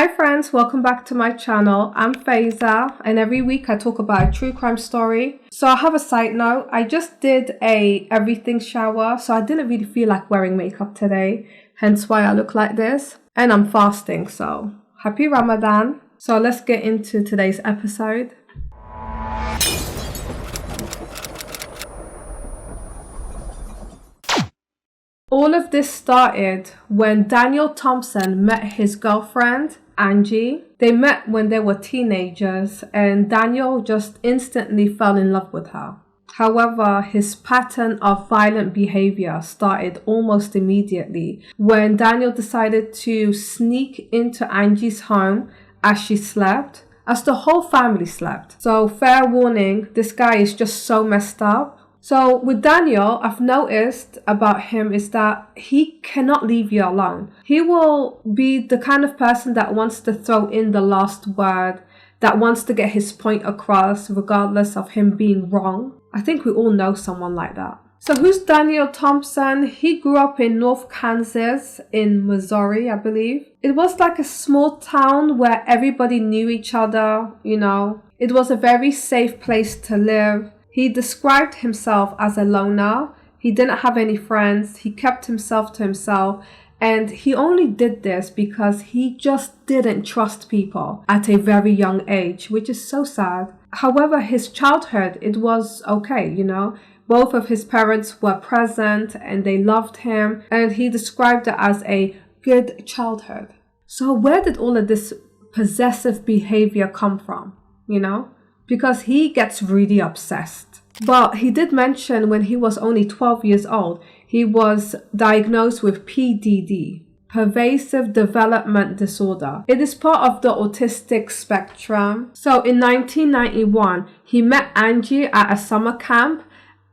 Hi friends, welcome back to my channel. I'm Faiza and every week I talk about a true crime story. So I have a side note. I just did a everything shower, so I didn't really feel like wearing makeup today, hence why I look like this. And I'm fasting, so happy Ramadan. So let's get into today's episode. All of this started when Daniel Thompson met his girlfriend, Angie. They met when they were teenagers and Daniel just instantly fell in love with her. However, his pattern of violent behavior started almost immediately when Daniel decided to sneak into Angie's home as she slept, as the whole family slept. So fair warning, this guy is just so messed up. So with Daniel, I've noticed about him is that he cannot leave you alone. He will be the kind of person that wants to throw in the last word, that wants to get his point across regardless of him being wrong. I think we all know someone like that. So who's Daniel Thompson? He grew up in North Kansas in Missouri, I believe. It was like a small town where everybody knew each other, you know. It was a very safe place to live. He described himself as a loner. He didn't have any friends. He kept himself to himself. And he only did this because he just didn't trust people at a very young age, which is so sad. However, his childhood, it was okay, you know. Both of his parents were present and they loved him. And he described it as a good childhood. So where did all of this possessive behavior come from, you know? Because he gets really obsessed. But he did mention when he was only 12 years old, he was diagnosed with PDD, pervasive development disorder. It is part of the autistic spectrum. So in 1991, he met Angie at a summer camp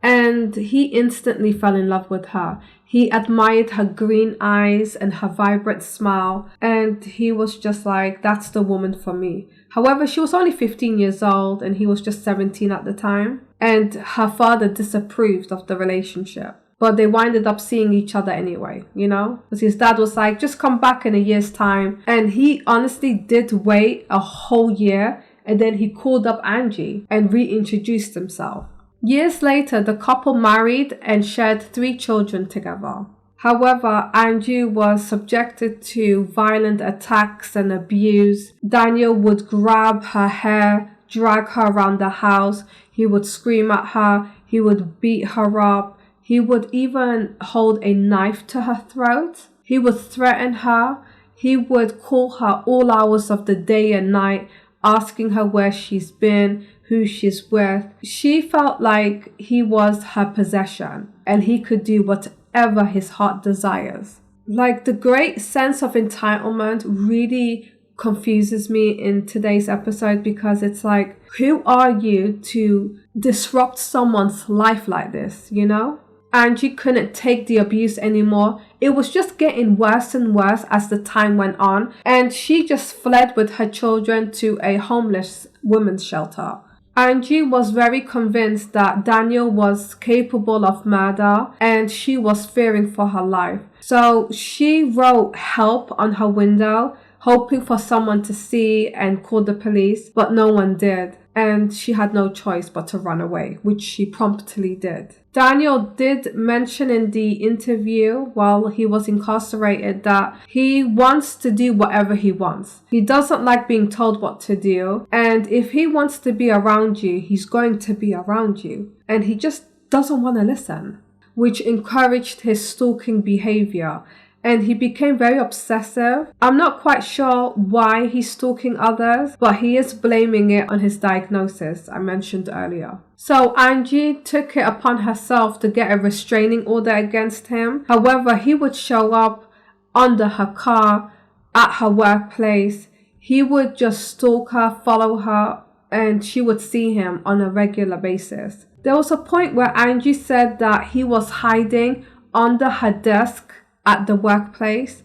and he instantly fell in love with her. He admired her green eyes and her vibrant smile, and he was just like, that's the woman for me. However, she was only 15 years old and he was just 17 at the time, and her father disapproved of the relationship. But they winded up seeing each other anyway, you know? Because his dad was like, just come back in a year's time. And he honestly did wait a whole year, and then he called up Angie and reintroduced himself. Years later, the couple married and shared 3 children together. However, Angie was subjected to violent attacks and abuse. Daniel would grab her hair, drag her around the house. He would scream at her. He would beat her up. He would even hold a knife to her throat. He would threaten her. He would call her all hours of the day and night, asking her where she's been, who she's with. She felt like he was her possession and he could do whatever his heart desires. Like, the great sense of entitlement really confuses me in today's episode, because it's like, who are you to disrupt someone's life like this, you know? Angie couldn't take the abuse anymore. It was just getting worse and worse as the time went on, and she just fled with her children to a homeless women's shelter. Angie was very convinced that Daniel was capable of murder and she was fearing for her life. So she wrote help on her window, hoping for someone to see and call the police, but no one did. And she had no choice but to run away, which she promptly did. Daniel did mention in the interview while he was incarcerated that he wants to do whatever he wants. He doesn't like being told what to do. And if he wants to be around you, he's going to be around you. And he just doesn't want to listen, which encouraged his stalking behavior. And he became very obsessive. I'm not quite sure why he's stalking others, but he is blaming it on his diagnosis I mentioned earlier. So Angie took it upon herself to get a restraining order against him. However, he would show up under her car, at her workplace. He would just stalk her, follow her, and she would see him on a regular basis. There was a point where Angie said that he was hiding under her desk at the workplace,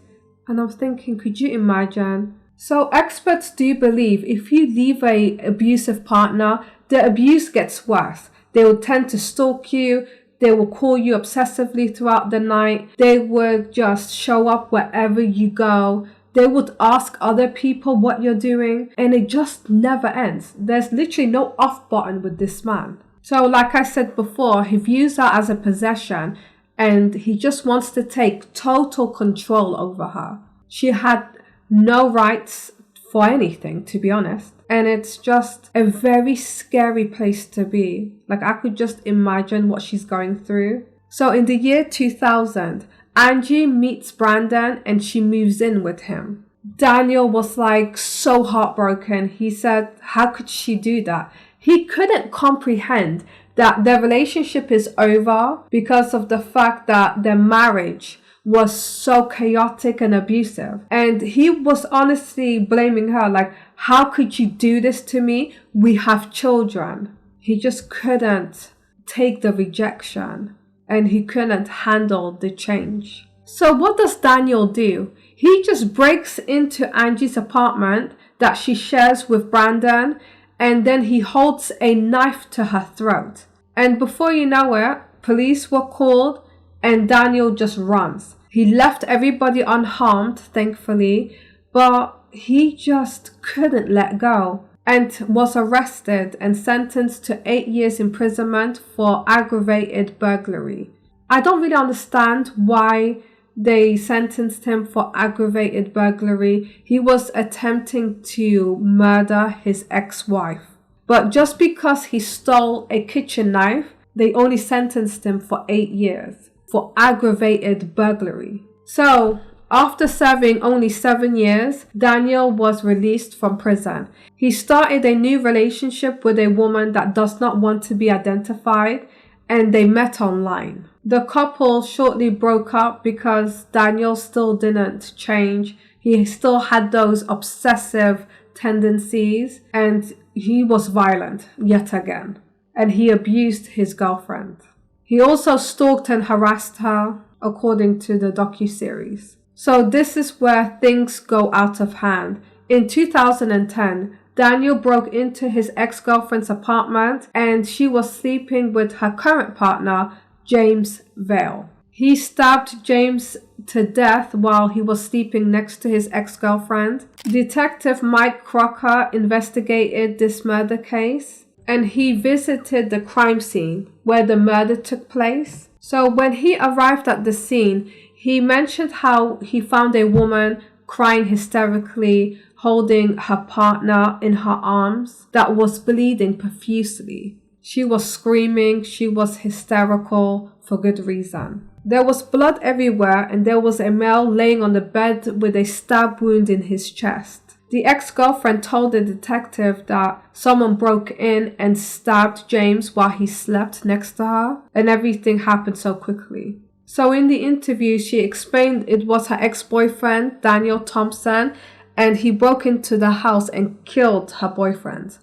and I'm thinking, could you imagine? So experts do believe if you leave a abusive partner, the abuse gets worse. They will tend to stalk you. They will call you obsessively throughout the night. They would just show up wherever you go. They would ask other people what you're doing, and it just never ends. There's literally no off button with this man. So like I said before, he views her as a possession, and he just wants to take total control over her. She had no rights for anything, to be honest. And it's just a very scary place to be. Like, I could just imagine what she's going through. So in the year 2000, Angie meets Brandon and she moves in with him. Daniel was like so heartbroken. He said, how could she do that? He couldn't comprehend that their relationship is over because of the fact that their marriage was so chaotic and abusive. And he was honestly blaming her, like, how could you do this to me? We have children. He just couldn't take the rejection, and he couldn't handle the change. So what does Daniel do? He just breaks into Angie's apartment that she shares with Brandon, and then he holds a knife to her throat. And before you know it, police were called and Daniel just runs. He left everybody unharmed, thankfully, but he just couldn't let go and was arrested and sentenced to 8 years imprisonment for aggravated burglary. I don't really understand why they sentenced him for aggravated burglary. He was attempting to murder his ex-wife. But just because he stole a kitchen knife, they only sentenced him for 8 years for aggravated burglary. So, after serving only 7 years, Daniel was released from prison. He started a new relationship with a woman that does not want to be identified, and they met online. The couple shortly broke up because Daniel still didn't change. He still had those obsessive tendencies, and he was violent yet again. And he abused his girlfriend. He also stalked and harassed her, according to the docuseries. So this is where things go out of hand. In 2010, Daniel broke into his ex-girlfriend's apartment and she was sleeping with her current partner, James Vale. He stabbed James to death while he was sleeping next to his ex-girlfriend. Detective Mike Crocker investigated this murder case, and he visited the crime scene where the murder took place. So when he arrived at the scene, he mentioned how he found a woman crying hysterically, holding her partner in her arms that was bleeding profusely. She was screaming, she was hysterical for good reason. There was blood everywhere, and there was a male laying on the bed with a stab wound in his chest. The ex-girlfriend told the detective that someone broke in and stabbed James while he slept next to her, and everything happened so quickly. So in the interview, she explained it was her ex-boyfriend, Daniel Thompson, and he broke into the house and killed her boyfriend.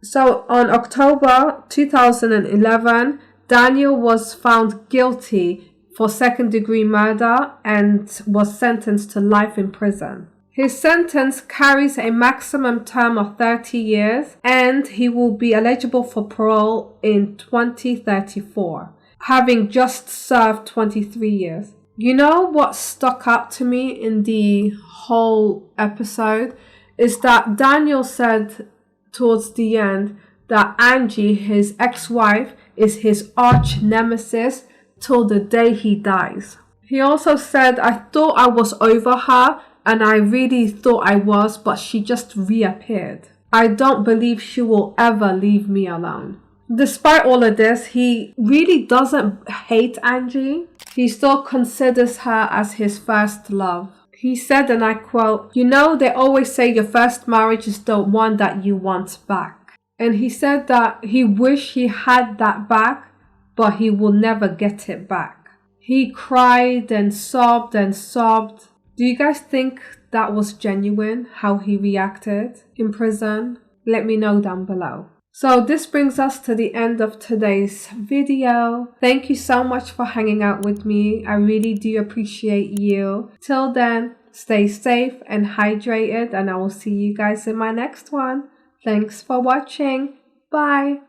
So on October 2011, Daniel was found guilty for second-degree murder and was sentenced to life in prison. His sentence carries a maximum term of 30 years, and he will be eligible for parole in 2034, having just served 23 years. You know what stuck out to me in the whole episode is that Daniel said towards the end that Angie, his ex-wife, is his arch nemesis till the day he dies. He also said, I thought I was over her, and I really thought I was, but she just reappeared. I don't believe she will ever leave me alone. Despite all of this, he really doesn't hate Angie. He still considers her as his first love. He said, and I quote, "You know, they always say your first marriage is the one that you want back." And he said that he wished he had that back, but he will never get it back. He cried and sobbed and sobbed. Do you guys think that was genuine, how he reacted in prison? Let me know down below. So this brings us to the end of today's video. Thank you so much for hanging out with me. I really do appreciate you. Till then, stay safe and hydrated, and I will see you guys in my next one. Thanks for watching. Bye.